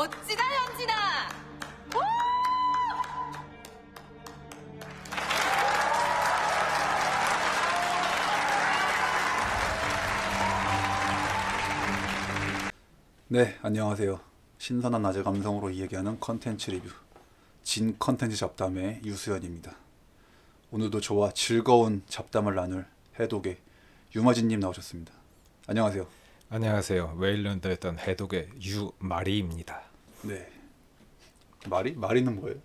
멋지다, 현진아! 우! 네, 안녕하세요. 신선한 낮의 감성으로 이야기하는 컨텐츠 리뷰 진 컨텐츠 잡담의 유수연입니다. 오늘도 저와 즐거운 잡담을 나눌 해독의 유마진님 나오셨습니다. 안녕하세요. 안녕하세요. 웨일런드였던 해독의 유마리입니다. 네, 마리는 뭐예요?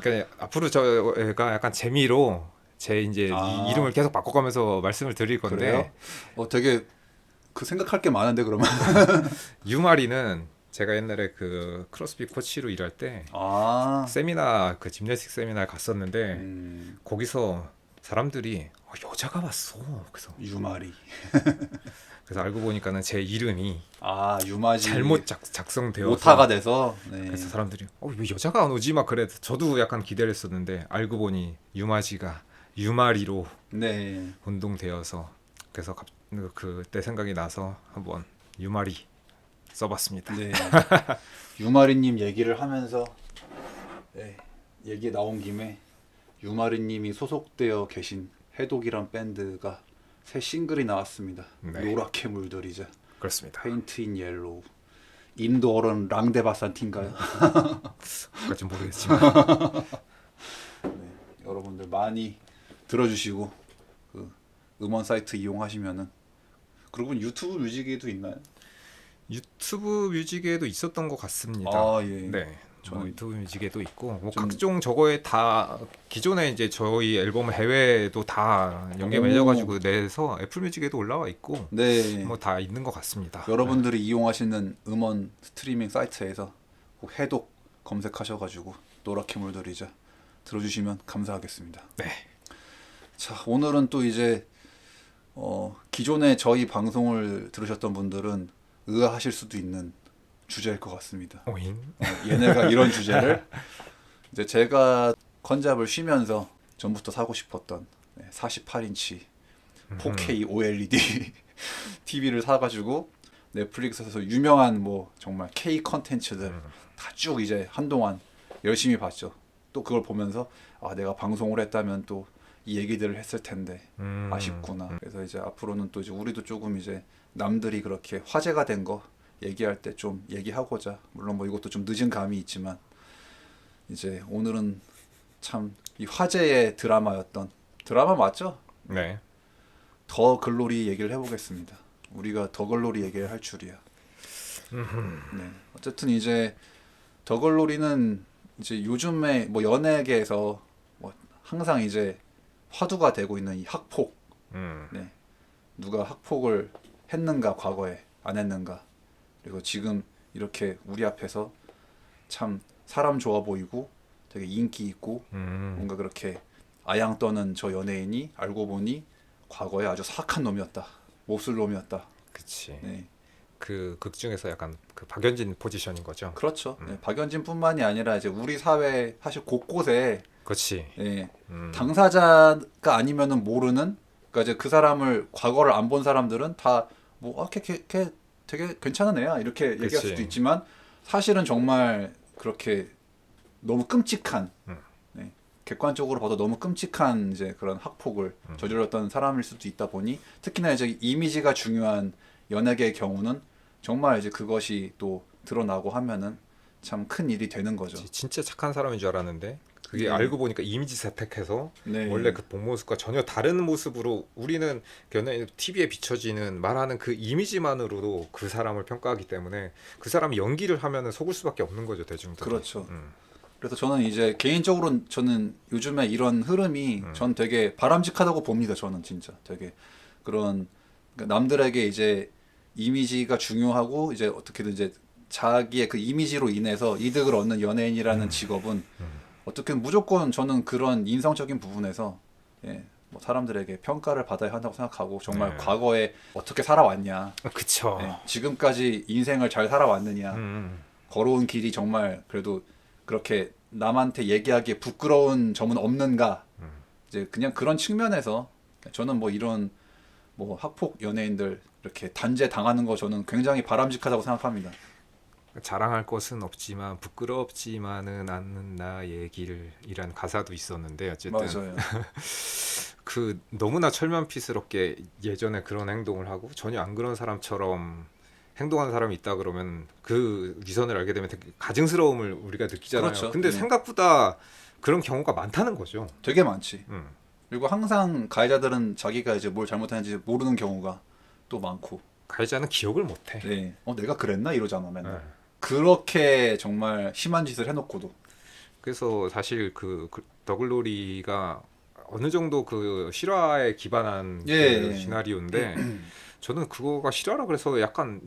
그러니까 앞으로 저가 약간 재미로 제 이제 이 이름을 계속 바꿔가면서 말씀을 드릴 건데 그래요? 되게 그 생각할 게 많은데 그러면 유마리는 제가 옛날에 그 크로스핏 코치로 일할 때 아, 세미나 그 짐내스틱 세미나에 갔었는데 거기서 사람들이 여자가 왔어. 유마리. 그래서 알고 보니까는 제 이름이 아, 유마지. 잘못 작성되어서 오타가 돼서. 네. 그래서 사람들이 왜 여자가 안 오지 막 그래. 저도 약간 기대를 했었는데 알고 보니 유마지가 유마리로 네. 혼동되어서 그래서 그때 생각이 나서 한번 유마리 써봤습니다. 네. 유마리님 얘기를 하면서 네, 얘기 나온 김에 유마리님이 소속되어 계신 해독이란 밴드가 새 싱글이 나왔습니다. 네. 노랗게 물들이자 그렇습니다. 페인트 인 옐로우. 인도어로는 랑데바산티인가요? 그까지 모르겠지만 네, 여러분들 많이 들어주시고 그 음원 사이트 이용하시면은 그리고 유튜브 뮤직에도 있나요? 유튜브 뮤직에도 있었던 것 같습니다. 아, 예. 네. 저는 유튜브 뮤직에도 있고 뭐 좀- 각종 저거에 다 기존에 이제 저희 앨범 해외에도 다 연계 오. 맺어가지고 내서 애플 뮤직에도 올라와 있고 네. 뭐 다 있는 것 같습니다. 여러분들이 이용하시는 음원 스트리밍 사이트에서 꼭 해독 검색하셔가지고 노랗게 물들이자 들어주시면 감사하겠습니다. 네. 자, 오늘은 또 이제 기존에 저희 방송을 들으셨던 분들은 의아하실 수도 있는 주제일 것 같습니다. 오잉. 얘네가 이런 주제를 이제 제가 컨잡을 쉬면서 전부터 사고 싶었던 48인치 4K OLED TV를 사가지고 넷플릭스에서 유명한 뭐 정말 K 컨텐츠들 다 쭉 이제 한동안 열심히 봤죠. 또 그걸 보면서 내가 방송을 했다면 또 이 얘기들을 했을 텐데 아쉽구나. 그래서 이제 앞으로는 또 이제 우리도 조금 이제 남들이 그렇게 화제가 된 거 얘기할 때 좀 얘기하고자, 물론 뭐 이것도 좀 늦은 감이 있지만 이제 오늘은 참 이 화제의 드라마였던 드라마 맞죠? 네. 더 글로리 얘기를 해보겠습니다. 우리가 더 글로리 얘기를 할 줄이야. 네. 어쨌든 이제 더 글로리는 이제 요즘에 뭐 연예계에서 뭐 항상 이제 화두가 되고 있는 이 학폭. 네. 누가 학폭을 했는가 과거에 안 했는가. 그리고 지금 이렇게 우리 앞에서 참 사람 좋아 보이고 되게 인기 있고 뭔가 그렇게 아양 떠는 저 연예인이 알고 보니 과거에 아주 사악한 놈이었다. 몹쓸 놈이었다. 그치. 네. 그 극 중에서 약간 그 박연진 포지션인 거죠. 그렇죠. 네. 박연진뿐만이 아니라 이제 우리 사회 사실 곳곳에 그렇지. 당사자가 아니면은 모르는, 그러니까 이제 그 사람을 과거를 안 본 사람들은 다 뭐 걔 되게 괜찮은 애야 이렇게 얘기할 그치. 수도 있지만 사실은 정말 그렇게 너무 끔찍한, 네, 객관적으로 봐도 너무 끔찍한 이제 그런 학폭을 저질렀던 사람일 수도 있다 보니 특히나 이제 이미지가 중요한 연예계의 경우는 정말 이제 그것이 또 드러나고 하면은 참 큰 일이 되는 거죠. 진짜 착한 사람인 줄 알았는데 그게 네. 알고 보니까 이미지 세탁해서 네. 원래 그 본 모습과 전혀 다른 모습으로 우리는 연예인 TV에 비춰지는 말하는 그 이미지만으로도 그 사람을 평가하기 때문에 그 사람이 연기를 하면은 속을 수밖에 없는 거죠, 대중들. 그렇죠. 그래서 저는 이제 개인적으로 저는 요즘에 이런 흐름이 전 되게 바람직하다고 봅니다. 저는 진짜 되게 그런, 그러니까 남들에게 이제 이미지가 중요하고 이제 어떻게든 이제 자기의 그 이미지로 인해서 이득을 얻는 연예인이라는 직업은 어떻게 무조건 저는 그런 인성적인 부분에서 뭐 사람들에게 평가를 받아야 한다고 생각하고 정말 네. 과거에 어떻게 살아왔냐, 그쵸. 지금까지 인생을 잘 살아왔느냐, 걸어온 길이 정말 그래도 그렇게 남한테 얘기하기에 부끄러운 점은 없는가, 이제 그냥 그런 측면에서 저는 뭐 이런 뭐 학폭 연예인들 이렇게 단죄 당하는 거 저는 굉장히 바람직하다고 생각합니다. 자랑할 것은 없지만 부끄럽지만은 않는 나의 길이란 가사도 있었는데 어쨌든 맞아요. 그 너무나 철면피스럽게 예전에 그런 행동을 하고 전혀 안 그런 사람처럼 행동하는 사람이 있다 그러면 그 위선을 알게 되면 되게 가증스러움을 우리가 느끼잖아요. 그렇죠. 근데 네. 생각보다 그런 경우가 많다는 거죠. 되게 많지. 음. 그리고 항상 가해자들은 자기가 이제 뭘 잘못했는지 모르는 경우가 또 많고. 가해자는 기억을 못해. 네. 내가 그랬나 이러잖아 맨날. 네. 그렇게 정말 심한 짓을 해놓고도. 그래서 사실 그 더글로리가 어느 정도 그 실화에 기반한 예. 그 시나리오인데 저는 그거가 실화라 그래서 약간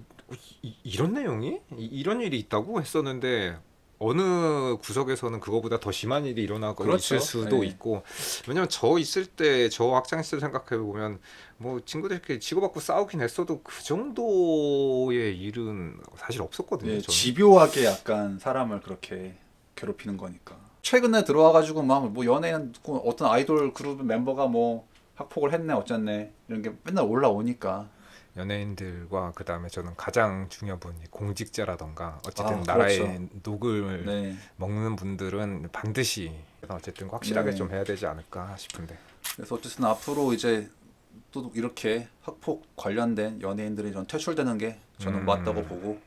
이런 내용이 이런 일이 있다고 했었는데 어느 구석에서는 그거보다 더 심한 일이 일어나고 그렇죠. 있을 수도 예. 있고 왜냐면 저 있을 때 저 학창 시절 생각해 보면 뭐 친구들끼리 치고받고 싸우긴 했어도 그 정도의 일은 사실 없었거든요. 예, 저는. 집요하게 약간 사람을 그렇게 괴롭히는 거니까. 최근에 들어와가지고 막 뭐 연예인 어떤 아이돌 그룹 멤버가 뭐 학폭을 했네 어쨌네 이런 게 맨날 올라오니까. 연예인들과 그 다음에 저는 가장 중요한 분이 공직자라던가 어쨌든 아, 나라의 그렇죠. 녹을 네. 먹는 분들은 반드시 어쨌든 확실하게 네. 좀 해야 되지 않을까 싶은데. 그래서 어쨌든 앞으로 이제 또 이렇게 학폭 관련된 연예인들이 전 퇴출되는 게 저는 맞다고 보고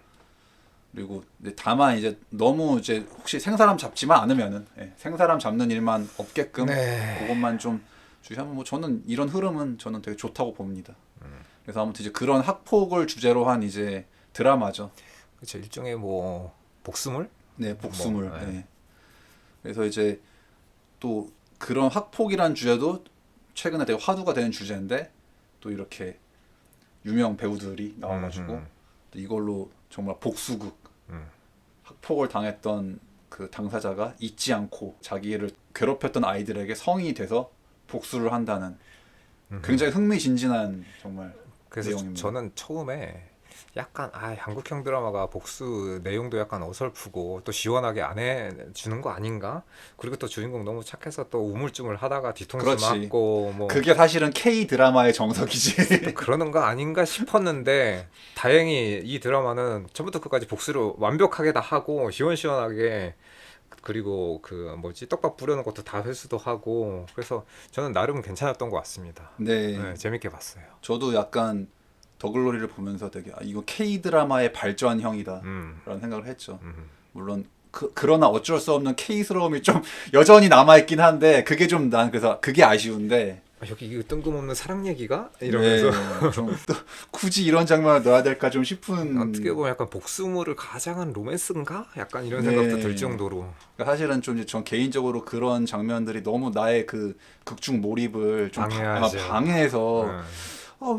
그리고 이제 다만 이제 너무 이제 혹시 생사람 잡지만 않으면은 생사람 잡는 일만 없게끔 네. 그것만 좀 주시하면 뭐 저는 이런 흐름은 저는 되게 좋다고 봅니다. 그래서 아무튼 이제 그런 학폭을 주제로 한 이제 드라마죠. 그렇죠. 일종의 뭐 복수물? 네, 복수물. 뭐, 네. 네. 그래서 이제 또 그런 학폭이란 주제도 최근에 되게 화두가 되는 주제인데 또 이렇게 유명 배우들이 나와가지고 또 이걸로 정말 복수극 학폭을 당했던 그 당사자가 잊지 않고 자기를 괴롭혔던 아이들에게 성인이 돼서 복수를 한다는 굉장히 흥미진진한 정말 그래서 내용입니다. 저는 처음에 약간 한국형 드라마가 복수 내용도 약간 어설프고 또 시원하게 안 해주는 거 아닌가? 그리고 또 주인공 너무 착해서 또 우물쭈물 하다가 뒤통수 그렇지. 맞고 뭐 그게 사실은 K 드라마의 정석이지. 또 그러는 거 아닌가 싶었는데 다행히 이 드라마는 처음부터 끝까지 복수를 완벽하게 다 하고 시원시원하게 그리고 그 뭐지 떡밥 뿌려놓은 것도 다 회수도 하고 그래서 저는 나름 괜찮았던 것 같습니다. 네. 네, 재밌게 봤어요. 저도 약간 더글로리를 보면서 되게 이거 K 드라마의 발전형이다 라는 생각을 했죠. 물론 그러나 어쩔 수 없는 K스러움이 좀 여전히 남아있긴 한데 그게 좀 난 그래서 그게 아쉬운데 여기 이거 뜬금없는 사랑 얘기가 이러면서 네, 좀 또 굳이 이런 장면을 넣어야 될까 좀 싶은. 어떻게 보면 약간 복수물을 가장한 로맨스인가? 약간 이런 네. 생각도 들 정도로. 그러니까 사실은 좀 전 개인적으로 그런 장면들이 너무 나의 그 극중 몰입을 좀 방해하죠. 방해해서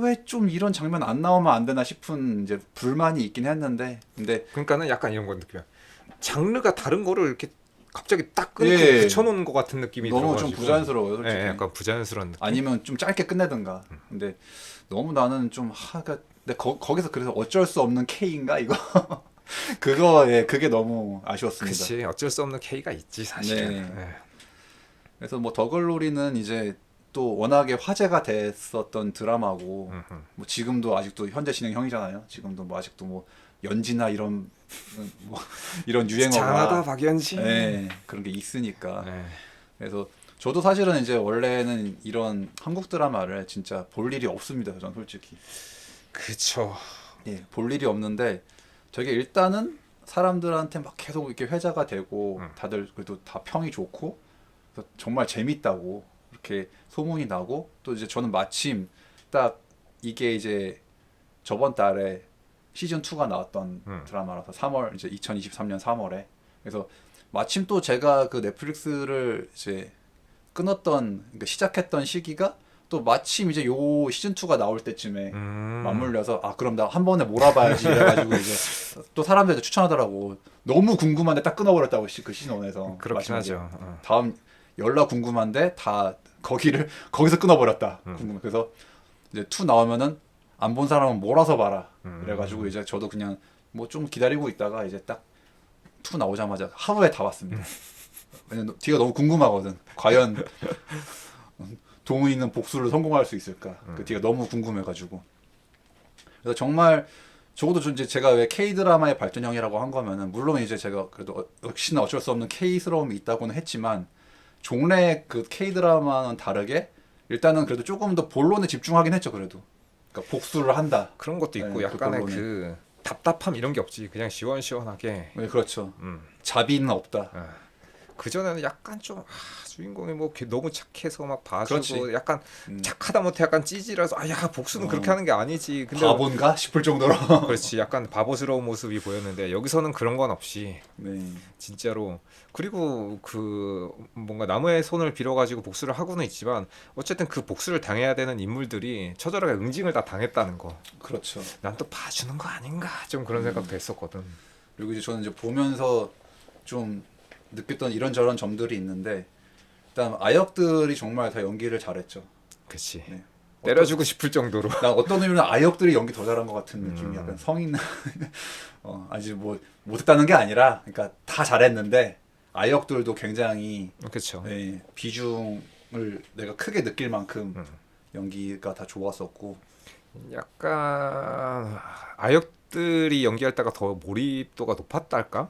왜 좀 이런 장면 안 나오면 안 되나 싶은 이제 불만이 있긴 했는데 근데 그러니까는 약간 이런 건 느껴요. 장르가 다른 거를 이렇게 갑자기 딱 끊고 예. 붙여놓은 것 같은 느낌이 너무 들어가지고. 좀 부자연스러워요 솔직히. 예, 약간 부자연스러운 느낌. 아니면 좀 짧게 끝내든가. 근데 너무 나는 좀 근데 거기서 그래서 어쩔 수 없는 K인가 이거 그게 너무 아쉬웠습니다. 그치, 어쩔 수 없는 K가 있지 사실은. 네. 예. 그래서 뭐 더글로리는 이제 또 워낙에 화제가 됐었던 드라마고 뭐 지금도 아직도 현재 진행형이잖아요. 지금도 뭐 아직도 뭐 연지나 이런 뭐 이런 유행어가 장하다 박연지. 그런 게 있으니까. 네. 그래서 저도 사실은 이제 원래는 이런 한국 드라마를 진짜 볼 일이 없습니다. 전 솔직히. 그쵸. 볼 일이 없는데 되게 일단은 사람들한테 막 계속 이렇게 회자가 되고 다들 그래도 다 평이 좋고 그래서 정말 재밌다고 이렇게 소문이 나고 또 이제 저는 마침 딱 이게 이제 저번 달에 시즌 2가 나왔던 드라마라서 3월 이제 2023년 3월에 그래서 마침 또 제가 그 넷플릭스를 이제 끊었던 그러니까 시작했던 시기가 또 마침 이제 요 시즌 2가 나올 때쯤에 맞물려서 그럼 나 한 번에 몰아봐야지 이래가지고 이제 또 사람들한테 추천하더라고. 너무 궁금한데 딱 끊어버렸다고 그 시즌 1에서. 그렇긴 하죠. 다음 연락 궁금한데 다 거기서 끊어버렸다. 궁금해. 그래서 이제 2 나오면은 안 본 사람은 몰아서 봐라. 그래가지고 이제 저도 그냥 뭐 좀 기다리고 있다가 이제 딱 2 나오자마자 하루에 다 봤습니다. 왜냐면 뒤가 너무 궁금하거든. 과연 동훈이는 복수를 성공할 수 있을까? 그 뒤가 너무 궁금해가지고. 그래서 정말 적어도 좀 이제 제가 왜 K 드라마의 발전형이라고 한 거면은 물론 이제 제가 그래도 역시나 어쩔 수 없는 K스러움이 있다고는 했지만 종래 그 K 드라마는 다르게 일단은 그래도 조금 더 본론에 집중하긴 했죠. 그래도 그러니까 복수를 한다. 그런 것도 있고 네, 약간의 본론에. 그 답답함 이런 게 없지. 그냥 시원시원하게. 네, 그렇죠. 음. 자비는 없다. 그 전에는 약간 좀 주인공이 뭐 너무 착해서 막 봐주고 그렇지. 약간 음. 착하다 못해 약간 찌질해서 아야 복수는 그렇게 하는 게 아니지. 근데 바본가 싶을 정도로. 그렇지 약간 바보스러운 모습이 보였는데 여기서는 그런 건 없이 네. 진짜로 그리고 그 뭔가 남의 손을 빌어가지고 복수를 하고는 있지만 어쨌든 그 복수를 당해야 되는 인물들이 처절하게 응징을 다 당했다는 거. 그렇죠. 난 또 봐주는 거 아닌가 좀 그런 생각도 했었거든. 그리고 이제 저는 이제 보면서 좀 느꼈던 이런저런 점들이 있는데 일단 아역들이 정말 다 연기를 잘했죠. 그치. 네. 때려주고 싶을 정도로. 난 어떤 의미로 아역들이 연기 더 잘한 것 같은 느낌이 약간 성인 아직 뭐 못했다는 게 아니라 그러니까 다 잘했는데 아역들도 굉장히 그렇죠. 네, 비중을 내가 크게 느낄 만큼 연기가 다 좋았었고 약간 아역들이 연기할 때가 더 몰입도가 높았달까?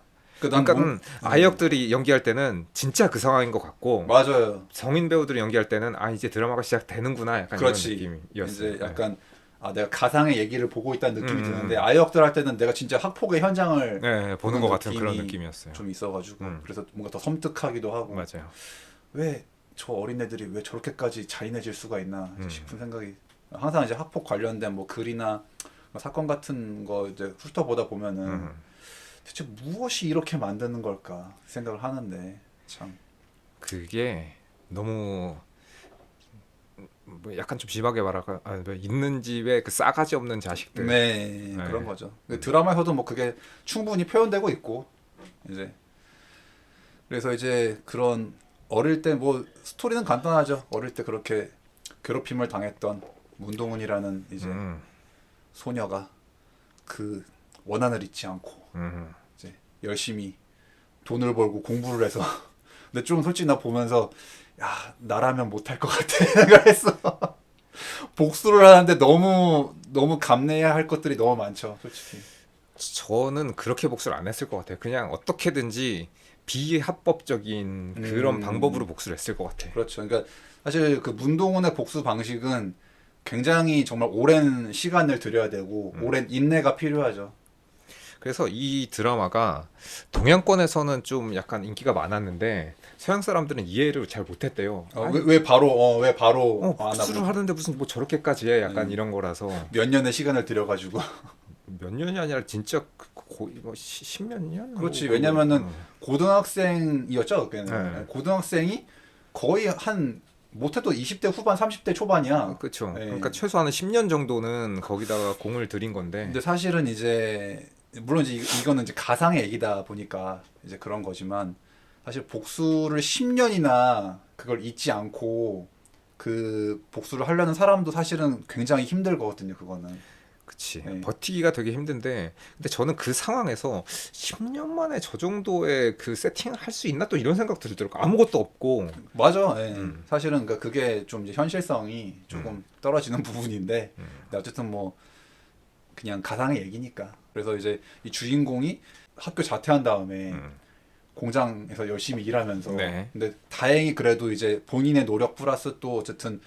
난 그러니까 아역들이 연기할 때는 진짜 그 상황인 것 같고 맞아요. 성인 배우들이 연기할 때는 아 이제 드라마가 시작되는구나 약간 그렇지. 이런 느낌이었어요. 이제 약간 내가 가상의 얘기를 보고 있다는 느낌이 드는데 음. 아역들 할 때는 내가 진짜 학폭의 현장을 네, 보는 것 같은 그런 느낌이 느낌이었어요. 좀 있어가지고 음. 그래서 뭔가 더 섬뜩하기도 하고 맞아요. 왜 저 어린애들이 왜 저렇게까지 잔인해질 수가 있나 음. 싶은 생각이 항상 이제 학폭 관련된 뭐 글이나 사건 같은 거 이제 훑어보다 보면은 대체 무엇이 이렇게 만드는 걸까 생각을 하는데 참 그게 너무 뭐 약간 좀 심하게 말할까 뭐 있는 집에 그 싸가지 없는 자식들. 네, 네. 그런 거죠. 드라마에서도 뭐 그게 충분히 표현되고 있고 이제 그래서 이제 그런 어릴 때 뭐 스토리는 간단하죠. 어릴 때 그렇게 괴롭힘을 당했던 문동훈이라는 이제 소녀가 그 원한을 잊지 않고 이제 열심히 돈을 벌고 공부를 해서 근데 좀 솔직히 나 보면서 야 나라면 못할 것 같아 생각했어. 복수를 하는데 너무 감내해야 할 것들이 너무 많죠, 솔직히. 저는 그렇게 복수를 안 했을 것 같아요. 그냥 어떻게든지 비합법적인 그런 방법으로 복수를 했을 것 같아. 그렇죠. 그러니까 사실 그 문동훈의 복수 방식은 굉장히 정말 오랜 시간을 들여야 되고 오랜 인내가 필요하죠. 그래서 이 드라마가 동양권에서는 좀 약간 인기가 많았는데 서양 사람들은 이해를 잘 못했대요. 왜 바로 안 복수를 하고 하는데 무슨 뭐 저렇게까지 해? 약간 음. 이런 거라서 몇 년의 시간을 들여가지고 몇 년이 아니라 진짜 거의 뭐 10몇 년? 그렇지. 뭐, 왜냐면은 고등학생이었죠. 그때는 네. 고등학생이 거의 한 못해도 20대 후반, 30대 초반이야. 그렇죠. 네. 그러니까 최소한 10년 정도는 거기다가 공을 들인 건데. 근데 사실은 이제 물론 이제 이거는 이제 가상의 얘기다 보니까 이제 그런 거지만 사실 복수를 10년이나 그걸 잊지 않고 그 복수를 하려는 사람도 사실은 굉장히 힘들거든요. 그거는. 그치. 네. 버티기가 되게 힘든데 근데 저는 그 상황에서 10년 만에 저 정도의 그 세팅을 할 수 있나 또 이런 생각도 들더라고. 아무것도 없고. 맞아. 예. 사실은 그러니까 그게 좀 이제 현실성이 조금 떨어지는 부분인데 근데 어쨌든 뭐 그냥 가상의 얘기니까. 그래서 이제 이 주인공이 학교 자퇴한 다음에 공장에서 열심히 일하면서 네. 근데 다행히 그래도 이제 본인의 노력 플러스 또 어쨌든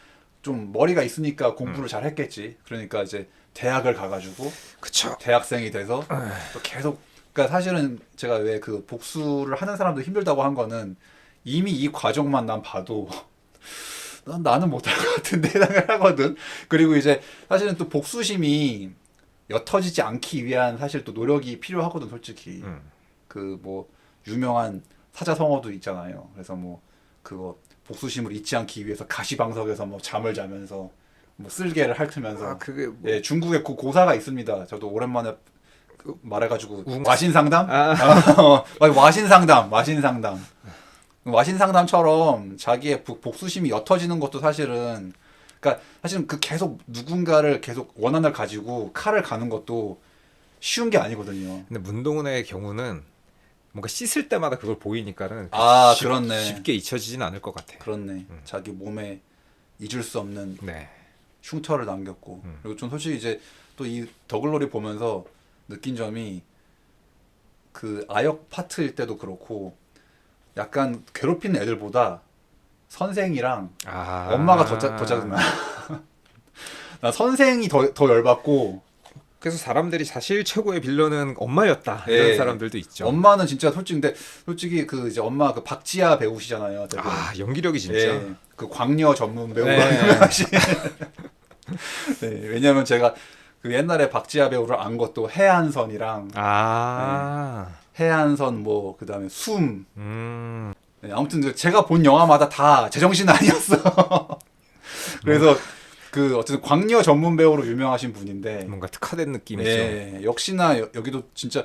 좀 머리가 있으니까 공부를 잘 했겠지. 그러니까 이제 대학을 가가지고 그쵸. 대학생이 돼서 또 계속 그러니까 사실은 제가 왜 그 복수를 하는 사람도 힘들다고 한 거는 이미 이 과정만 난 봐도 나는 못할 것 같은데 생각을 하거든. 그리고 이제 사실은 또 복수심이 옅어지지 않기 위한 사실 또 노력이 필요하거든, 솔직히. 그 뭐 유명한 사자성어도 있잖아요. 그래서 뭐 그거 복수심을 잊지 않기 위해서 가시방석에서 뭐 잠을 자면서 뭐 쓸개를 핥으면서 그게 뭐... 예, 중국에 그 고사가 있습니다. 저도 오랜만에 말해가지고 웅... 와신상담? 와신상담. 와신상담처럼 자기의 복수심이 옅어지는 것도 사실은 그러니까 사실은 그 계속 누군가를 계속 원한을 가지고 칼을 가는 것도 쉬운 게 아니거든요. 근데 문동훈의 경우는 뭔가 씻을 때마다 그걸 보이니까는 그렇네. 쉽게 잊혀지진 않을 것 같아. 그렇네. 자기 몸에 잊을 수 없는 네. 흉터를 남겼고 그리고 좀 솔직히 이제 또 이 더글로리 보면서 느낀 점이 그 아역 파트일 때도 그렇고 약간 괴롭히는 애들보다 선생이랑 엄마가 더 짜증나. 나 선생이 더 열받고 그래서 사람들이 사실 최고의 빌런은 엄마였다 이런 예. 사람들도 있죠. 엄마는 진짜 솔직히 그 이제 엄마 그 박지아 배우시잖아요. 되게. 연기력이 진짜. 예. 그 광녀 전문 배우가 네. 유명하신. 네, 왜냐면 제가 그 옛날에 박지아 배우를 안 것도 해안선이랑 해안선 뭐 그다음에 숨. 네, 아무튼 제가 본 영화마다 다 제정신 아니었어. 그래서 그 어쨌든 광녀 전문 배우로 유명하신 분인데 뭔가 특화된 느낌이죠. 예, 역시나 여기도 진짜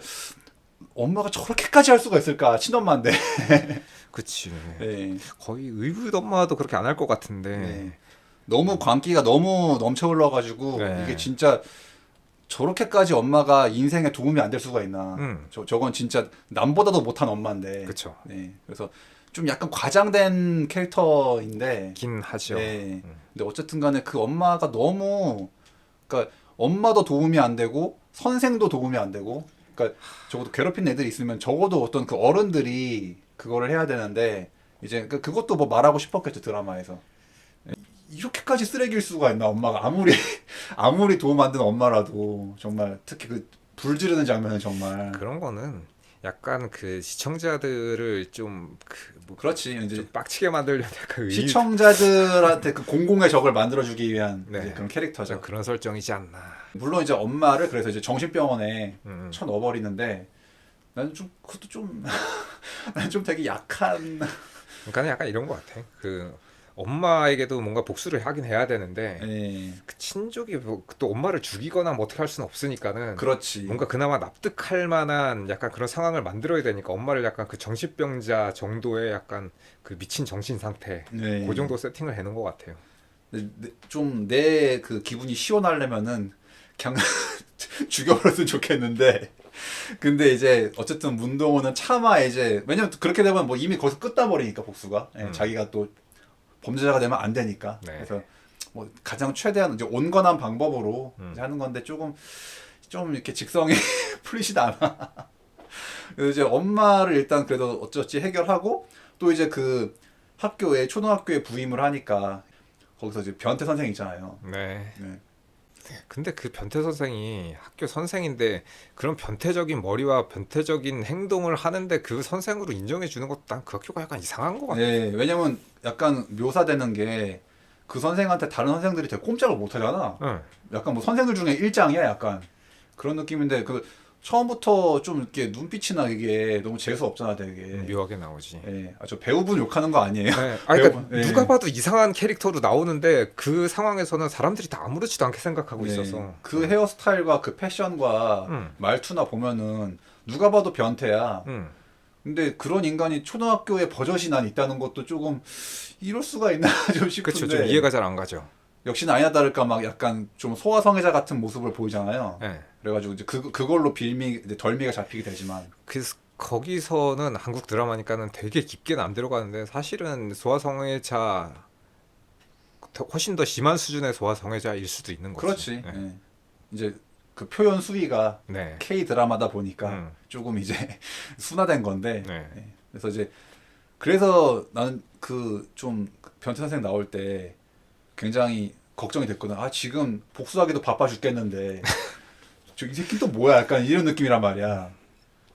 엄마가 저렇게까지 할 수가 있을까 친엄마인데. 그치. 예. 거의 의붓 엄마도 그렇게 안 할 것 같은데. 네. 너무 광기가 너무 넘쳐 흘러가지고 네. 이게 진짜 저렇게까지 엄마가 인생에 도움이 안 될 수가 있나. 저건 진짜 남보다도 못한 엄마인데. 그쵸. 네. 그래서 좀 약간 과장된 캐릭터인데. 긴 하죠. 네. 근데 어쨌든 간에 그 엄마가 너무, 그러니까 엄마도 도움이 안 되고 선생도 도움이 안 되고, 그러니까 적어도 괴롭힌 애들이 있으면 적어도 어떤 그 어른들이 그거를 해야 되는데 이제 그것도 뭐 말하고 싶었겠죠 드라마에서. 이렇게까지 쓰레기일 수가 있나 엄마가 아무리 도움 안 되는 엄마라도 정말 특히 그 불 지르는 장면은 정말 그런 거는 약간 그 시청자들을 좀 뭐 그렇지 이제 좀 빡치게 만들려는 약간 시청자들한테 그 공공의 적을 만들어주기 위한 네. 이제 그런 캐릭터죠. 그런 설정이지 않나. 물론 이제 엄마를 그래서 이제 정신병원에 음. 쳐넣어버리는데 나는 좀 그것도 좀 나는 좀 되게 약한. 그러니까 약간 이런 것 같아. 그 엄마에게도 뭔가 복수를 하긴 해야 되는데 예. 그 친족이 또 엄마를 죽이거나 뭐 어떻게 할 수는 없으니까는 그렇지. 뭔가 그나마 납득할 만한 약간 그런 상황을 만들어야 되니까 엄마를 약간 그 정신병자 정도의 약간 그 미친 정신 상태 네. 그 정도 세팅을 해놓은 것 같아요. 좀 내 그 기분이 시원하려면은 그냥 죽여버렸으면 좋겠는데 근데 이제 어쨌든 문동호는 차마 이제 왜냐면 그렇게 되면 뭐 이미 거기서 끝나 버리니까 복수가 자기가 또 범죄자가 되면 안 되니까. 네. 그래서 뭐 가장 최대한 이제 온건한 방법으로 이제 하는 건데 좀 이렇게 직성이 풀리지도 않아. 그래서 이제 엄마를 일단 그래도 어쩌지 해결하고 또 이제 그 학교에 초등학교에 부임을 하니까 거기서 이제 변태 선생 있잖아요. 네. 네. 근데 그 변태 선생이 학교 선생인데 그런 변태적인 머리와 변태적인 행동을 하는데 그 선생으로 인정해 주는 것도 난 그 학교가 약간 이상한 것 같아. 네, 왜냐면 약간 묘사되는 게 그 선생한테 다른 선생들이 되게 꼼짝을 못 하잖아. 응. 약간 뭐 선생들 중에 일장이야, 약간 그런 느낌인데 그 처음부터 좀 이렇게 눈빛이나 이게 너무 재수 없잖아, 되게. 묘하게 나오지. 예, 저 배우분 욕하는 거 아니에요? 네. 그러니까 배우분, 예. 누가 봐도 이상한 캐릭터로 나오는데 그 상황에서는 사람들이 다 아무렇지도 않게 생각하고 네, 있어서 그 헤어스타일과 그 패션과 말투나 보면은 누가 봐도 변태야. 근데 그런 인간이 초등학교에 버젓이 난 있다는 것도 조금 이럴 수가 있나 좀 싶은데. 그렇죠. 좀 이해가 잘 안 가죠. 역시나 아니나 다를까 막 약간 좀 소아성애자 같은 모습을 보이잖아요. 네. 그래가지고 이제 그걸로 이제 덜미가 잡히게 되지만. 그래서 거기서는 한국 드라마니까는 되게 깊게는 안 들어가는데 사실은 소아성애자 훨씬 더 심한 수준의 소아성애자일 수도 있는 거죠. 그렇지. 네. 예. 이제 그 표현 수위가 네. K 드라마다 보니까 조금 이제 순화된 건데. 네. 예. 그래서 이제 그래서 나는 그 좀 변태 선생 나올 때 굉장히 걱정이 됐거든. 아 지금 복수하기도 바빠 죽겠는데 저 이 새끼 또 뭐야? 약간 이런 느낌이란 말이야.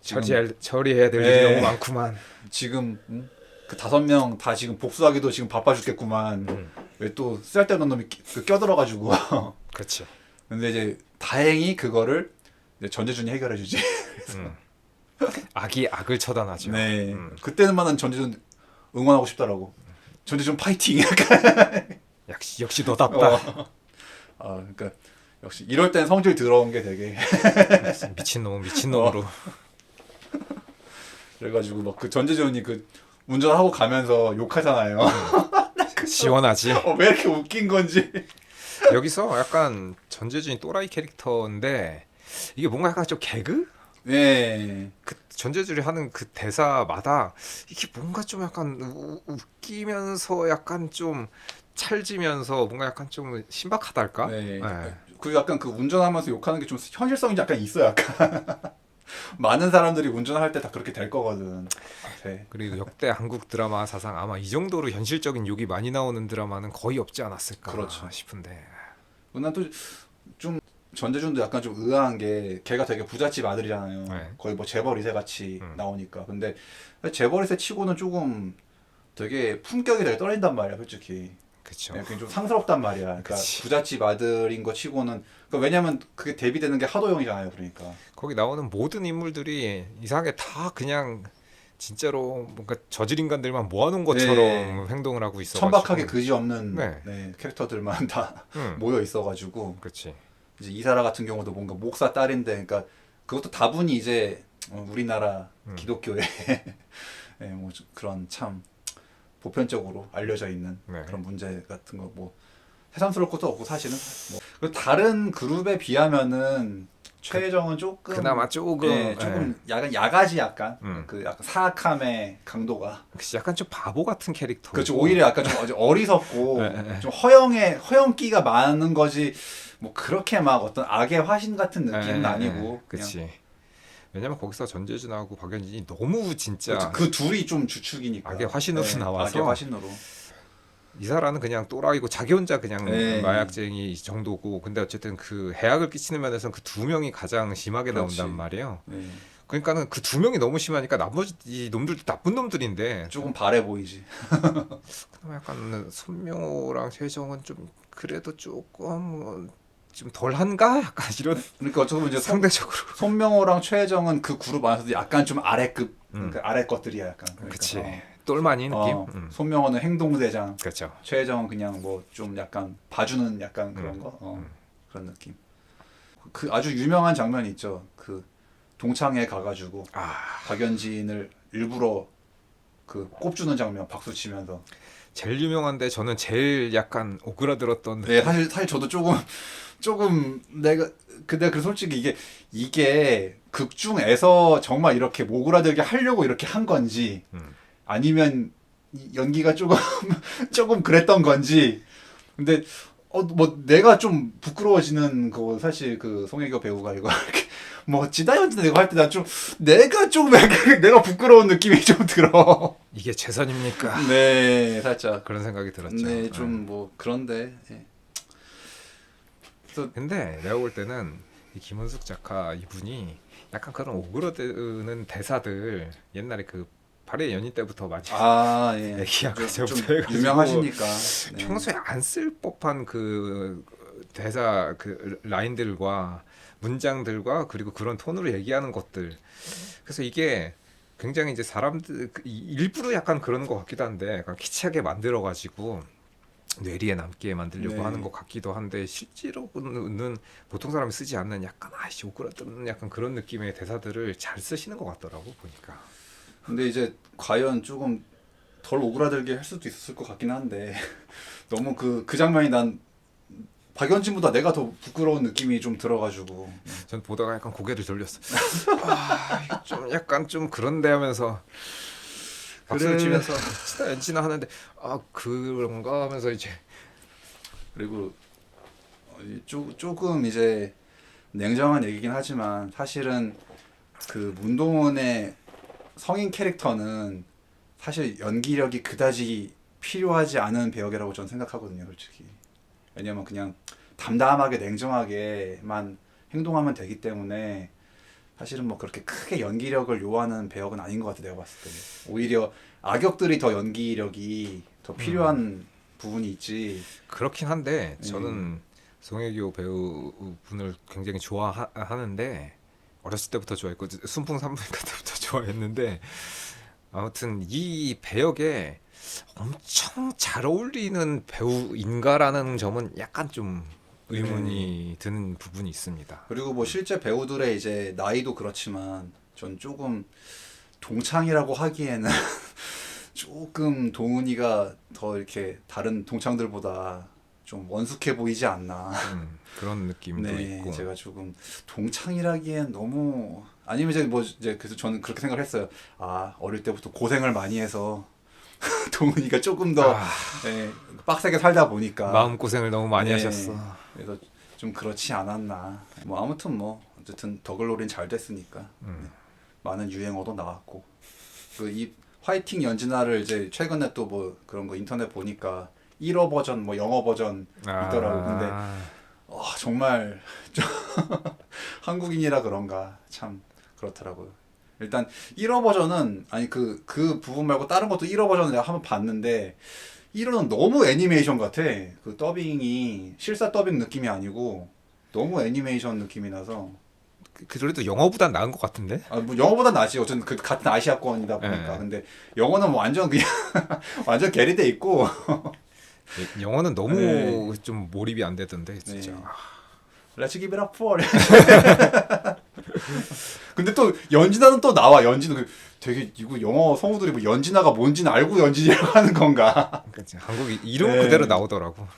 처리해야 될 일이 네. 너무 많구만. 지금 그 5명 다 지금 복수하기도 지금 바빠 죽겠구만. 왜 또 쓸데없는 놈이 껴들어가지고. 그렇죠. 근데 이제 다행히 그거를 이제 전재준이 해결해주지. 악이 악을 처단하죠. 네. 그때는만은 전재준 응원하고 싶더라고. 전재준 파이팅. 약간. 역시 너답다. 아 그러니까 역시 이럴 땐 성질 더러운 게 되게. 미친놈으로. 그래가지고 막 그 전재준이 그 운전하고 가면서 욕하잖아요. 시원하지. 왜 이렇게 웃긴 건지. 여기서 약간 전재준이 또라이 캐릭터인데 이게 뭔가 약간 좀 개그? 네. 그 전재준이 하는 그 대사마다 이게 뭔가 좀 약간 웃기면서 약간 좀 찰지면서 뭔가 약간 좀 신박하달까? 네. 그 약간 그 운전하면서 욕하는 게 좀 현실성이 약간 있어요. 약간 많은 사람들이 운전할 때 다 그렇게 될 거거든. 네. 그리고 역대 한국 드라마 사상 아마 이 정도로 현실적인 욕이 많이 나오는 드라마는 거의 없지 않았을까 그렇죠. 싶은데. 난 또 좀 전재준도 약간 좀 의아한 게 걔가 되게 부잣집 아들이잖아요. 네. 거의 뭐 재벌 2세 같이 나오니까. 근데 재벌 2세 치고는 조금 되게 품격이 되게 떨어진단 말이야, 솔직히. 그렇죠. 네, 그게 좀 상스럽단 말이야. 그러니까 그치. 부잣집 아들인 거 치고는 그러니까 왜냐면 그게 대비되는 게 하도영이잖아요, 그러니까. 거기 나오는 모든 인물들이 이상하게 다 그냥 진짜로 뭔가 저질 인간들만 모아놓은 것처럼 네. 행동을 하고 있어. 천박하게 그지 없는 네. 네, 캐릭터들만 다 응. 모여 있어가지고 그렇지. 이제 이사라 같은 경우도 뭔가 목사 딸인데, 그러니까 그것도 다분히 이제 우리나라 기독교의 네, 뭐 그런 참 보편적으로 알려져 있는 네. 그런 문제 같은 거 뭐 새삼스러울 것도 없고 사실은 뭐 그리고 다른 그룹에 비하면은 최혜정은 조금 그나마 조금 네, 조금 약간 야가지 약간 음. 그 약간 사악함의 강도가 그치, 약간 좀 바보 같은 캐릭터. 그렇죠. 오히려 약간 좀 어리석고 네. 좀 허영기가 많은 거지 뭐 그렇게 막 어떤 악의 화신 같은 느낌은 아니고 그렇지. 왜냐면 거기서 전재준하고 박연진이 너무 진짜 그냥 그 둘이 좀 주축이니까 악의 화신으로 나와서 악의 화신으로 이사라는 그냥 또라이고 자기 혼자 그냥 네. 마약쟁이 정도고, 근데 어쨌든 그 해악을 끼치는 면에서는 그 두 명이 가장 심하게 그렇지. 나온단 말이에요. 네. 그러니까는 그 두 명이 너무 심하니까 나머지 놈들도 나쁜 놈들인데 조금 바래 보이지. 그나마 약간 손명호랑 최정은 좀 그래도 조금 좀 덜한가? 약간 이런 그러니까 어떻게 보면 이제 상대적으로. 손명호랑 최혜정은 그 그룹 안에서도 약간 좀 아래급 그러니까 아래 것들이야 약간. 그러니까, 그치. 똘마니 느낌? 손명호는 행동대장, 그렇죠. 최혜정은 그냥 뭐 좀 약간 봐주는 약간 그런 거 그런 느낌. 그 아주 유명한 장면이 있죠. 그 동창회 가가지고 박연진을 일부러 그 꼽주는 장면 박수 치면서. 제일 유명한데 저는 제일 약간 오그라들었던 네, 사실 저도 조금 내가 그 솔직히 이게 극 중에서 정말 이렇게 모그라들게 하려고 이렇게 한 건지 아니면 이 연기가 조금 그랬던 건지. 근데 뭐 내가 좀 부끄러워지는 거 사실 그 송혜교 배우가 이거 이렇게 뭐 지다연진 이거 할 때 난 좀 내가 좀 내가 부끄러운 느낌이 좀 들어. 이게 최선입니까? 네, 살짝 그런 생각이 들었죠. 네, 좀 뭐 그런데. 예. 근데 내가 볼 때는 이 김은숙 작가 이분이 약간 그런 오그라드는 대사들 옛날에 그 발의 연인 때부터 많이 예. 얘기하고 좀 해가지고 유명하시니까. 네. 평소에 안 쓸 법한 그 대사 그 라인들과 문장들과 그리고 그런 톤으로 얘기하는 것들. 그래서 이게 굉장히 이제 사람들 일부러 약간 그런 것 같기도 한데 약간 키치하게 만들어 가지고 뇌리에 남게 만들려고 네. 하는 것 같기도 한데 실제로는 보통 사람이 쓰지 않는 약간 아이씨 오그라드는 약간 그런 느낌의 대사들을 잘 쓰시는 것 같더라고 보니까. 근데 이제 과연 조금 덜 오그라들게 할 수도 있었을 것 같긴 한데 너무 그 장면이 난 박연진보다 내가 더 부끄러운 느낌이 좀 들어가지고. 전 보다가 약간 고개를 돌렸어. 이거 좀 약간 좀 그런데 하면서 박수를 그래. 치면서 치다 연진아 하는데 그런가 하면서 이제 그리고 조금 이제 냉정한 얘기긴 하지만 사실은 그 문동원의 성인 캐릭터는 사실 연기력이 그다지 필요하지 않은 배역이라고 저는 생각하거든요, 솔직히. 왜냐면 그냥 담담하게 냉정하게만 행동하면 되기 때문에 사실은 뭐 그렇게 크게 연기력을 요하는 배역은 아닌 것 같아, 내가 봤을 때는. 오히려 악역들이 더 연기력이 더 필요한 부분이 있지. 그렇긴 한데 저는 송혜교 배우 분을 굉장히 좋아하는데 어렸을 때부터 좋아했고 순풍 산부인과 때부터 좋아했는데 아무튼 이 배역에 엄청 잘 어울리는 배우인가라는 점은 약간 좀 의문이 드는 부분이 있습니다. 그리고 뭐 실제 배우들의 이제 나이도 그렇지만 전 조금 동창이라고 하기에는 조금 동훈이가 더 이렇게 다른 동창들보다 좀 원숙해 보이지 않나. 그런 느낌도 네, 있고. 제가 조금 동창이라기엔 너무 아니면 이제 그래서 저는 그렇게 생각을 했어요. 어릴 때부터 고생을 많이 해서 동훈이가 조금 더 빡세게 살다 보니까 마음 고생을 너무 많이 네, 하셨어. 그래서 좀 그렇지 않았나. 뭐 아무튼 뭐 어쨌든 더글로리는 잘 됐으니까 네. 많은 유행어도 나왔고 그 이 화이팅 연진아를 이제 최근에 또 뭐 그런 거 인터넷 보니까 1어 버전 뭐 영어 버전 있더라고. 근데 정말 좀 한국인이라 그런가 참 그렇더라고요. 일단 1어 버전은 아니 그 부분 말고 다른 것도 1어 버전을 내가 한번 봤는데 1어는 너무 애니메이션 같아. 그 더빙이 실사 더빙 느낌이 아니고 너무 애니메이션 느낌이 나서 그래도 영어보단 나은 것 같은데? 뭐 영어보다 낫지. 어쨌든 그 같은 아시아권이다 보니까. 근데 영어는 뭐 완전 그냥 완전 게리돼 있고 영어는 너무 네. 좀 몰입이 안 되던데 진짜. 네. Let's give it up for. 근데 또 연진아는 또 나와. 연진은 그 되게 이거 영어 성우들이 뭐 연진아가 뭔지는 알고 연진이라고 하는 건가? 그치. 한국 이름 네. 그대로 나오더라고.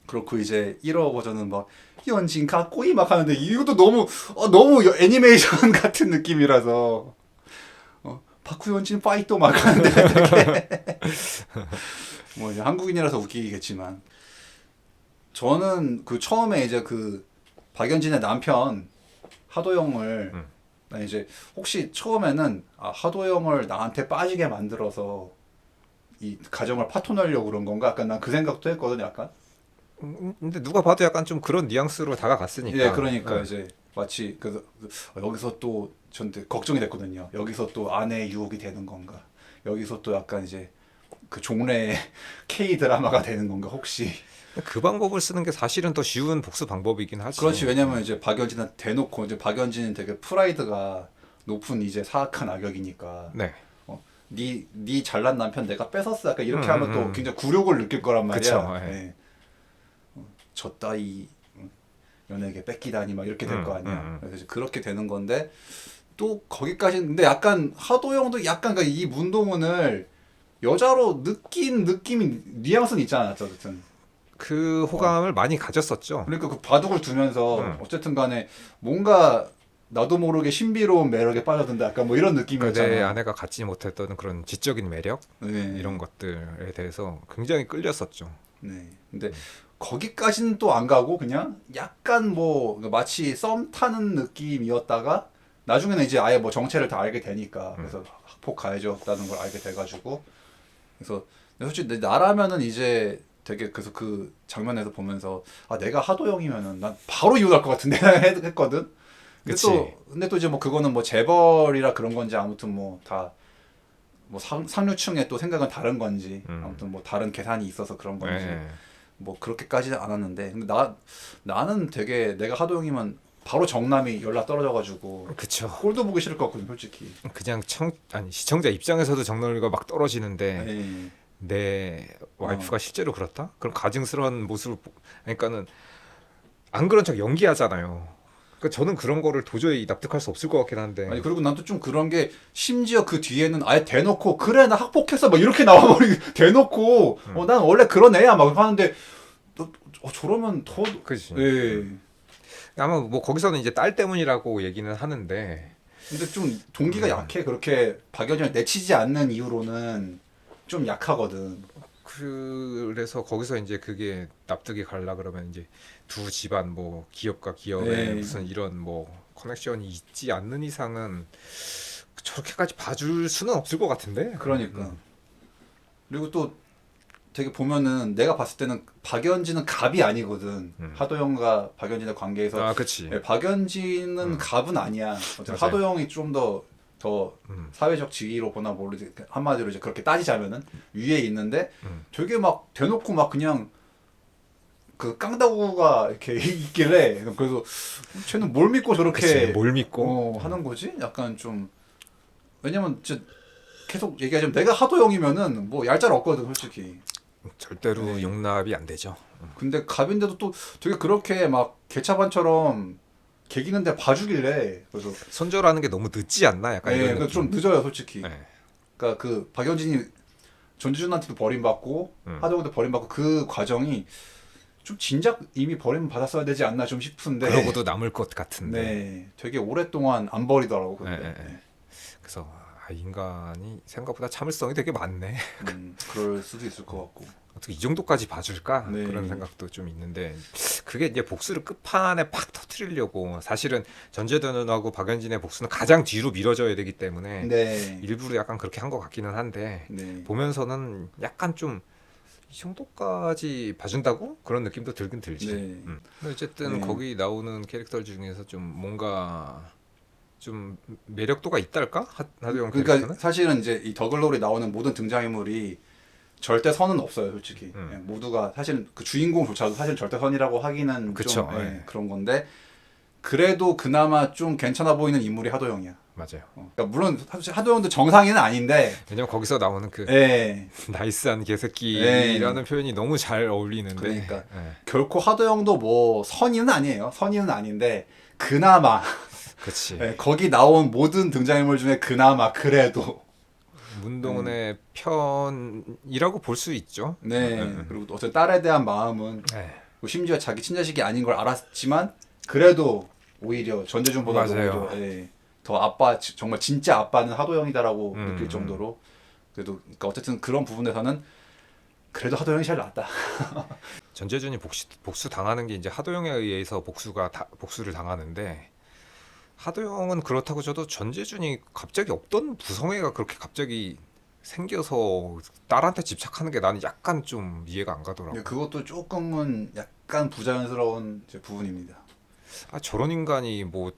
그렇고 이제 1어 버전은 막 연진 가꼬이 막 하는데 이것도 너무 애니메이션 같은 느낌이라서 박후연진 파이터 막 하는데 되게 뭐 이제 한국인이라서 웃기겠지만 저는 그 처음에 이제 그 박연진의 남편 하도영을 나 이제 혹시 처음에는 하도영을 나한테 빠지게 만들어서 이 가정을 파토내려고 그런 건가? 약간 난 그 생각도 했거든. 약간. 근데 누가 봐도 약간 좀 그런 뉘앙스로 다가갔으니까. 예, 그러니까 이제 마치 여기서 또 저한테 걱정이 됐거든요. 여기서 또 아내의 유혹이 되는 건가? 여기서 또 약간 이제 그 종래 K 드라마가 되는 건가? 혹시? 그 방법을 쓰는 게 사실은 더 쉬운 복수 방법이긴 하지. 그렇지. 왜냐면 이제 박연진은 대놓고 이제 박연진은 되게 프라이드가 높은 이제 사악한 악역이니까. 네. 네 잘난 남편 내가 뺏었어. 약간 이렇게 하면 또 굉장히 굴욕을 느낄 거란 말이야. 그쵸, 예. 저 따위 연예계 뺏기다니 막 이렇게 될 거 아니야. 그래서 이제 그렇게 되는 건데 또 거기까지 근데 약간 하도영도 약간 이 문동은을 여자로 느낀 느낌이 뉘앙스는 있지 않았죠, 어쨌든. 그 호감을 많이 가졌었죠. 그러니까 그 바둑을 두면서 어쨌든 간에 뭔가 나도 모르게 신비로운 매력에 빠져든다. 약간 뭐 이런 느낌이었잖아. 그대 아내가 갖지 못했던 그런 지적인 매력 네. 이런 것들에 대해서 굉장히 끌렸었죠. 네. 근데 거기까지는 또 안 가고 그냥 약간 뭐 마치 썸 타는 느낌이었다가 나중에는 이제 아예 뭐 정체를 다 알게 되니까 그래서 학폭 가해졌다는 걸 알게 돼가지고 그래서 솔직히 나라면은 이제 되게 그래서 그 장면에서 보면서 내가 하도영이면은 난 바로 이혼할 것 같은데 했거든. 근데 또 이제 뭐 그거는 뭐 재벌이라 그런 건지 아무튼 뭐 다 뭐 상류층의 또 생각은 다른 건지 아무튼 뭐 다른 계산이 있어서 그런 건지 뭐 그렇게까지는 않았는데 근데 나는 되게 내가 하도영이면 바로 정남이 연락 떨어져가지고 그쵸. 꼴도 보기 싫을 것 같거든 솔직히. 그냥 시청자 입장에서도 정열이가 막 떨어지는데 에이. 내 와이프가 실제로 그렇다? 그럼 가증스러운 모습을 그러니까는 안 그런 척 연기하잖아요. 그러니까 저는 그런 거를 도저히 납득할 수 없을 것 같긴 한데. 아니 그리고 난 또 좀 그런 게 심지어 그 뒤에는 아예 대놓고 그래 나 학폭했어 막 이렇게 나와버리고 대놓고 난 원래 그런 애야 막 하는데 저러면 더 그렇지. 예. 아마 뭐 거기서는 이제 딸 때문이라고 얘기는 하는데. 근데 좀 동기가 약해. 그렇게 박연진을 내치지 않는 이유로는 좀 약하거든. 그래서 거기서 이제 그게 납득이 가려 그러면 이제 두 집안 뭐 기업과 기업의 네. 무슨 이런 뭐 커넥션이 있지 않는 이상은 저렇게까지 봐줄 수는 없을 것 같은데. 그러니까. 그리고 또 되게 보면은 내가 봤을 때는 박연진은 갑이 아니거든. 하도영과 박연진의 관계에서. 그렇지. 박연진은 갑은 아니야. 어쨌든 맞아요. 하도영이 좀 더 사회적 지위로 보나 모르지. 한마디로 이제 그렇게 따지자면은 위에 있는데 되게 막 대놓고 막 그냥 그 깡다구가 이렇게 있길래 그래서 쟤는 뭘 믿고 저렇게 그치, 뭘 믿고 하는 거지? 약간 좀 왜냐면 진짜 계속 얘기하자면 내가 하도영이면은 뭐 얄짤 없거든 솔직히. 절대로 네. 용납이 안 되죠. 근데 갑인데도 또 되게 그렇게 막 개차반처럼 개기는데 봐주길래 그래서 손절하는 게 너무 늦지 않나 약간 이런 느낌. 좀 늦어요 솔직히. 네. 그러니까 그 박연진이 전지준한테도 버림받고 하도영한테 버림받고 그 과정이 좀 진작 이미 버림 받았어야 되지 않나 좀 싶은데. 그러고도 남을 것 같은데. 네, 되게 오랫동안 안 버리더라고 근데. 네. 그래서 인간이 생각보다 참을성이 되게 많네. 그럴 수도 있을 것 같고. 어떻게 이 정도까지 봐줄까? 네. 그런 생각도 좀 있는데 그게 이제 복수를 끝판에 팍 터트리려고 사실은 전재현하고 박연진의 복수는 가장 뒤로 미뤄져야 되기 때문에 네. 일부러 약간 그렇게 한 것 같기는 한데 네. 보면서는 약간 좀 이 정도까지 봐준다고 그런 느낌도 들긴 들지. 네. 근데 어쨌든 네. 거기 나오는 캐릭터 중에서 좀 뭔가 좀 매력도가 있달까? 하도영 그러니까 캐릭터는? 사실은 이제 이 더글로리 나오는 모든 등장인물이 절대 선은 없어요, 솔직히. 예, 모두가 사실 그 주인공조차도 사실 절대 선이라고 하기는 그쵸, 좀 예. 그런 건데 그래도 그나마 좀 괜찮아 보이는 인물이 하도영이야. 맞아요. 그러니까 물론 사실 하도영도 정상인은 아닌데, 왜냐면 거기서 나오는 그 예, 나이스한 개새끼라는 표현이 너무 잘 어울리는데. 그러니까 예. 결코 하도영도 뭐 선인은 아니에요. 선인은 아닌데 그나마 그치. 예, 거기 나온 모든 등장인물 중에 그나마 그래도 문동은의 편이라고 볼 수 있죠. 네. 그리고 또 어쨌든 딸에 대한 마음은 네. 뭐 심지어 자기 친자식이 아닌 걸 알았지만 그래도 오히려 전재준보다도 맞아요. 오히려 더 아빠 정말 진짜 아빠는 하도영이다라고 음, 느낄 정도로 그래도 그러니까 어쨌든 그런 부분에서는 그래도 하도영이 제일 낫다. 전재준이 복수 당하는 게 이제 하도영에 의해서 복수를 당하는데 하도영은 그렇다고 저도 전재준이 갑자기 없던 부성애가 그렇게 갑자기 생겨서 딸한테 집착하는 게 나는 약간 좀 이해가 안 가더라고. 근데 그것도 조금은 약간 부자연스러운 이제 부분입니다. 아 저런 인간이 뭐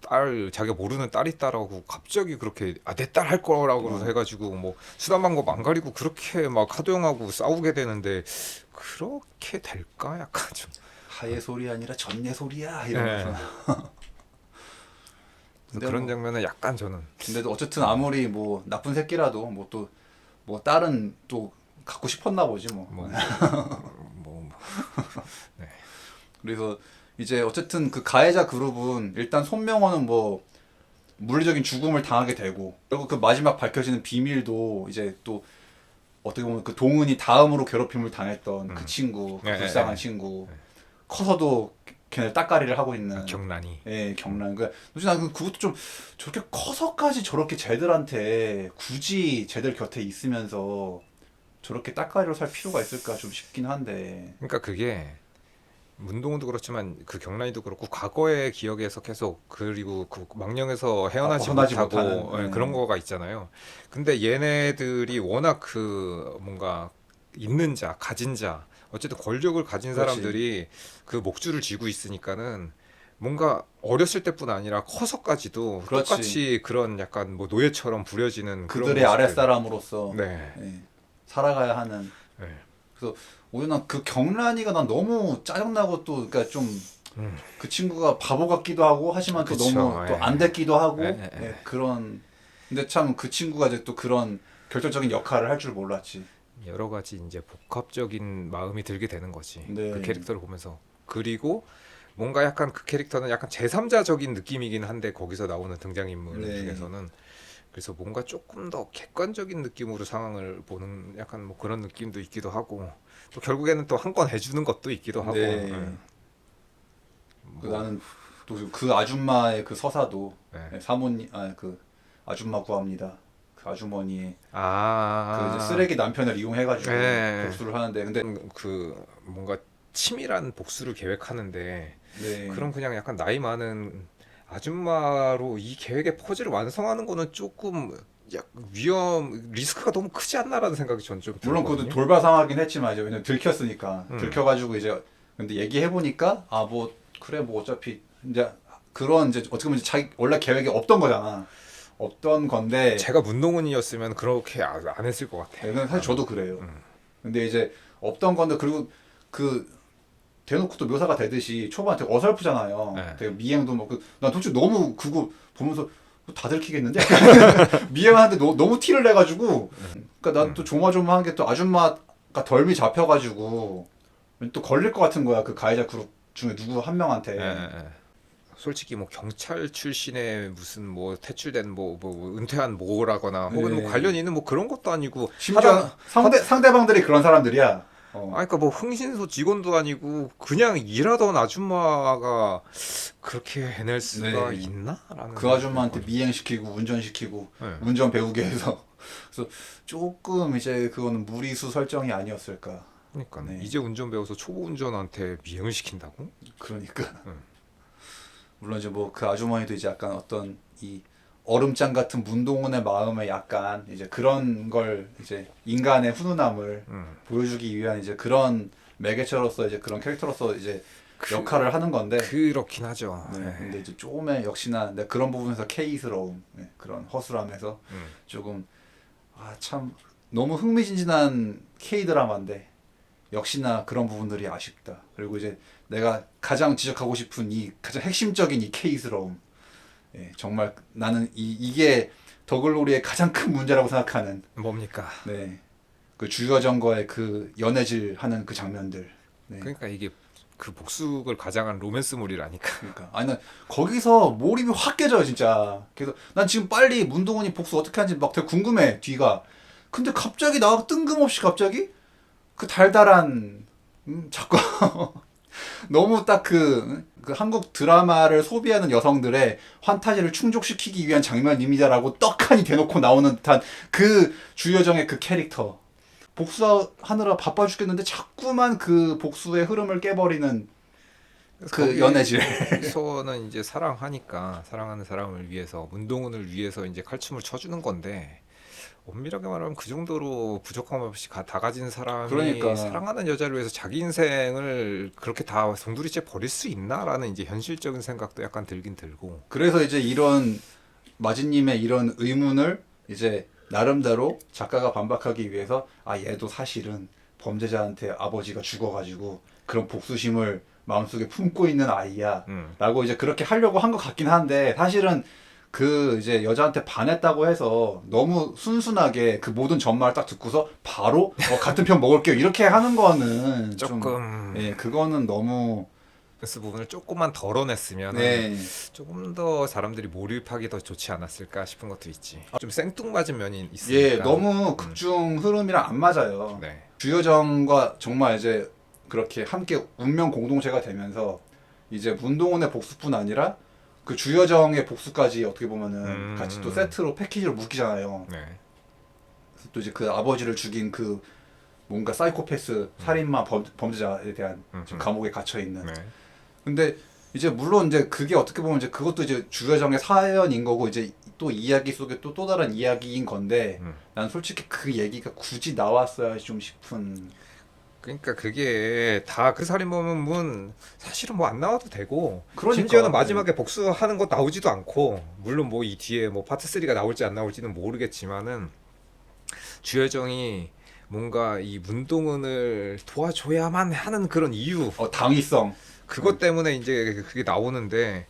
자기가 모르는 딸 있다라고 갑자기 그렇게 내 딸 할 거라고 해가지고 뭐 수단 방법 안 가리고 그렇게 막 하도영하고 싸우게 되는데 그렇게 될까? 약간 좀 하의 소리 아니라 전예 소리야 이러면서. 네. 근데 그런 뭐- 장면은 약간 저는 근데도 어쨌든 아무리 뭐 나쁜 새끼라도 뭐 또 뭐 딸은 또 갖고 싶었나 보지 뭐. 뭐, 뭐 그래서 이제 어쨌든 그 가해자 그룹은 일단 손명호는 뭐 물리적인 죽음을 당하게 되고 결국 그 마지막 밝혀지는 비밀도 이제 또 어떻게 보면 그 동은이 다음으로 괴롭힘을 당했던 그 친구, 그 네, 불쌍한 네, 친구 커서도 걔네 따까리를 하고 있는 경란이 예, 경란. 그러니까 난 그것도 좀 저렇게 커서까지 저렇게 쟤들한테 굳이 쟤들 곁에 있으면서 저렇게 따까리로 살 필요가 있을까 좀 싶긴 한데. 그러니까 그게 문동은도 그렇지만 그 경란이도 그렇고 과거의 기억에서 계속 그리고 그 망령에서 헤어나지 벗어나지 못하고 못하는, 네. 그런 거가 있잖아요. 근데 얘네들이 워낙 그 뭔가 있는 자, 가진 자, 어쨌든 권력을 가진 그렇지. 사람들이 그 목줄을 쥐고 있으니까는 뭔가 어렸을 때뿐 아니라 커서까지도 그렇지. 똑같이 그런 약간 뭐 노예처럼 부려지는 그런 그들의 모습들. 아랫사람으로서 네. 예, 살아가야 하는. 네. 그래서 오히려 난 그 경란이가 난 너무 짜증나고 또 그러니까 좀 그 친구가 바보 같기도 하고 하지만 또 그쵸, 너무 또 예. 안 됐기도 하고 예. 예, 그런. 근데 참 그 친구가 이제 또 그런 결정적인 역할을 할 줄 몰랐지. 여러 가지 이제 복합적인 마음이 들게 되는 거지. 네. 그 캐릭터를 보면서. 그리고 뭔가 약간 그 캐릭터는 약간 제3자적인 느낌이긴 한데 거기서 나오는 등장인물 네. 중에서는 그래서 뭔가 조금 더 객관적인 느낌으로 상황을 보는 약간 뭐 그런 느낌도 있기도 하고 또 결국에는 또 한 건 해주는 것도 있기도 하고. 네. 예. 그 나는 또 그 아줌마의 그 서사도 네. 예, 사모님 그 아줌마 구합니다. 그 아주머니의 아, 그 이제 쓰레기 남편을 이용해가지고 네. 복수를 하는데 근데 그 뭔가 치밀한 복수를 계획하는데 네. 그런 그냥 약간 나이 많은 아줌마로 이 계획의 퍼즐을 완성하는 거는 조금 리스크가 너무 크지 않나라는 생각이 전 좀 물론 그것도 들거든요. 돌발상하긴 했지만 이제 왜냐면 들켰으니까 음. 들켜가지고 이제 근데 얘기해 보니까 아 뭐 그래 뭐 어차피 이제 그런 이제 어떻게 보면 이제 자기 원래 계획이 없던 거잖아. 없던 건데 제가 문동은이었으면 그렇게 안 했을 것 같아요. 네, 사실 저도 그래요. 근데 이제 없던 건데 그리고 그 대놓고 또 묘사가 되듯이 초반에 되게 어설프잖아요. 네. 되게 미행도 뭐 난 솔직히 너무 그거 보면서 다 들키겠는데 미행하는데 너무 티를 내가지고 그러니까 난 또 조마조마한 게 또 아줌마가 덜미 잡혀가지고 또 걸릴 것 같은 거야 그 가해자 그룹 중에 누구 한 명한테. 예. 솔직히 뭐 경찰 출신의 무슨 뭐 퇴출된 뭐 은퇴한 모라거나 혹은 네. 뭐 관련 있는 뭐 그런 것도 아니고 심지어 상대방들이 그런 사람들이야. 그러니까 뭐 흥신소 직원도 아니고 그냥 일하던 아줌마가 그렇게 해낼 수가 네. 있나라는 그 아줌마한테 미행시키고 운전시키고 네. 운전 배우게 해서 그래서 조금 이제 그거는 무리수 설정이 아니었을까. 그러니까 네. 이제 운전 배워서 초보 운전한테 미행을 시킨다고? 그러니까 응. 물론 이제 뭐 그 아주머니도 이제 약간 어떤 이 얼음장 같은 문동은의 마음에 약간 이제 그런 걸 이제 인간의 훈훈함을 보여주기 위한 이제 그런 매개체로서 이제 그런 캐릭터로서 이제 역할을 하는 건데 그렇긴 하죠. 네, 네. 근데 이제 조금의 역시나 네, 그런 부분에서 K스러움 네, 그런 허술함에서 조금 참 너무 흥미진진한 K 드라마인데 역시나 그런 부분들이 아쉽다. 그리고 이제 내가 가장 지적하고 싶은 이 가장 핵심적인 이 K스러움. 예, 정말 나는 이게 더글로리의 가장 큰 문제라고 생각하는 뭡니까? 네. 그 주여정과의 그 연애질 하는 그 장면들. 네. 그러니까 이게 그 복숙을 가장한 로맨스물이라니까. 그러니까 아니 난 거기서 몰입이 확 깨져요 진짜. 그래서 난 지금 빨리 문동은이 복수 어떻게 하는지 막 되게 궁금해 뒤가. 근데 갑자기 나와 뜬금없이 갑자기 그 달달한 작가 너무 딱 그 한국 드라마를 소비하는 여성들의 환타지를 충족시키기 위한 장면입니다라고 떡하니 대놓고 나오는 듯한 그 주여정의 그 캐릭터. 복수하느라 바빠 죽겠는데 자꾸만 그 복수의 흐름을 깨버리는 그 연애질. 거기서는 이제 사랑하니까 사랑하는 사람을 위해서 문동은을 위해서 이제 칼춤을 쳐주는 건데 엄밀하게 말하면 그 정도로 부족함 없이 다 가진 사람이 그러니까. 사랑하는 여자를 위해서 자기 인생을 그렇게 다 송두리째 버릴 수 있나라는 이제 현실적인 생각도 약간 들긴 들고. 그래서 이제 이런 마지님의 이런 의문을 이제 나름대로 작가가 반박하기 위해서 얘도 사실은 범죄자한테 아버지가 죽어가지고 그런 복수심을 마음속에 품고 있는 아이야 라고 이제 그렇게 하려고 한 것 같긴 한데 사실은 그 이제 여자한테 반했다고 해서 너무 순순하게 그 모든 전말을 딱 듣고서 바로 같은 편 먹을게요 이렇게 하는 거는 조금 예, 그거는 너무 그 부분을 조금만 덜어냈으면 네. 조금 더 사람들이 몰입하기 더 좋지 않았을까 싶은 것도 있지. 좀 생뚱맞은 면이 있으니까. 예, 너무 극중 흐름이랑 안 맞아요. 네. 주여정과 정말 이제 그렇게 함께 운명 공동체가 되면서 이제 문동은의 복수뿐 아니라 그 주여정의 복수까지 어떻게 보면은 같이 또 세트로 패키지로 묶이잖아요. 네. 그래서 또 이제 그 아버지를 죽인 그 뭔가 사이코패스 살인마 범죄자에 대한 지금 감옥에 gat혀 있는. 네. 근데 이제 물론 이제 그게 어떻게 보면 이제 그것도 이제 주여정의 사연인 거고 이제 또 이야기 속에 또 다른 이야기인 건데 난 솔직히 그 얘기가 굳이 나왔어야 좀 싶은. 그러니까 그게 다 그 살인범은 사실은 뭐 안 나와도 되고 그러니까, 심지어는 마지막에 복수하는 거 나오지도 않고 물론 뭐 이 뒤에 뭐 파트 3가 나올지 안 나올지는 모르겠지만은 주여정이 뭔가 이 문동은을 도와줘야만 하는 그런 이유 당위성. 그것 때문에 이제 그게 나오는데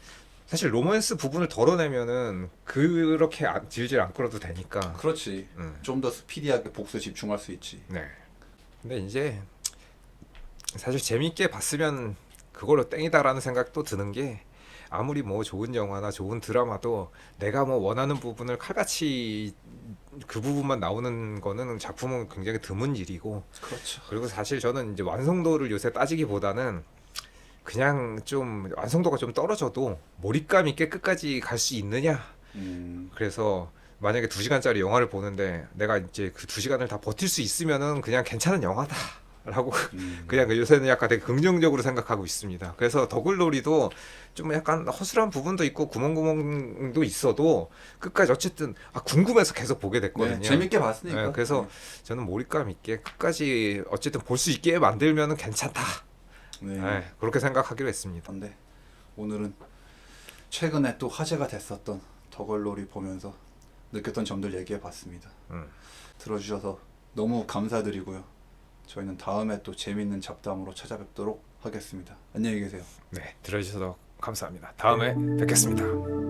사실 로맨스 부분을 덜어내면은 그렇게 질질 안 끌어도 되니까. 그렇지. 좀 더 스피디하게 복수에 집중할 수 있지. 네. 근데 이제 사실 재밌게 봤으면 그걸로 땡이다라는 생각도 드는 게 아무리 뭐 좋은 영화나 좋은 드라마도 내가 뭐 원하는 부분을 칼같이 그 부분만 나오는 거는 작품은 굉장히 드문 일이고. 그렇죠. 그리고 사실 저는 이제 완성도를 요새 따지기보다는 그냥 좀 완성도가 좀 떨어져도 몰입감 있게 끝까지 갈 수 있느냐. 그래서 만약에 2시간짜리 영화를 보는데 내가 이제 그 2시간을 다 버틸 수 있으면은 그냥 괜찮은 영화다. 라고 그냥 요새는 약간 되게 긍정적으로 생각하고 있습니다. 그래서 더글로리도 좀 약간 허술한 부분도 있고 구멍구멍도 있어도 끝까지 어쨌든 궁금해서 계속 보게 됐거든요. 네, 재밌게 봤으니까. 네, 그래서 저는 몰입감 있게 끝까지 어쨌든 볼 수 있게 만들면은 괜찮다. 네. 네, 그렇게 생각하기로 했습니다. 근데 오늘은 최근에 또 화제가 됐었던 더글로리 보면서 느꼈던 점들 얘기해 봤습니다. 들어주셔서 너무 감사드리고요. 저희는 다음에 또 재밌는 잡담으로 찾아뵙도록 하겠습니다. 안녕히 계세요. 네, 들어주셔서 감사합니다. 다음에 뵙겠습니다.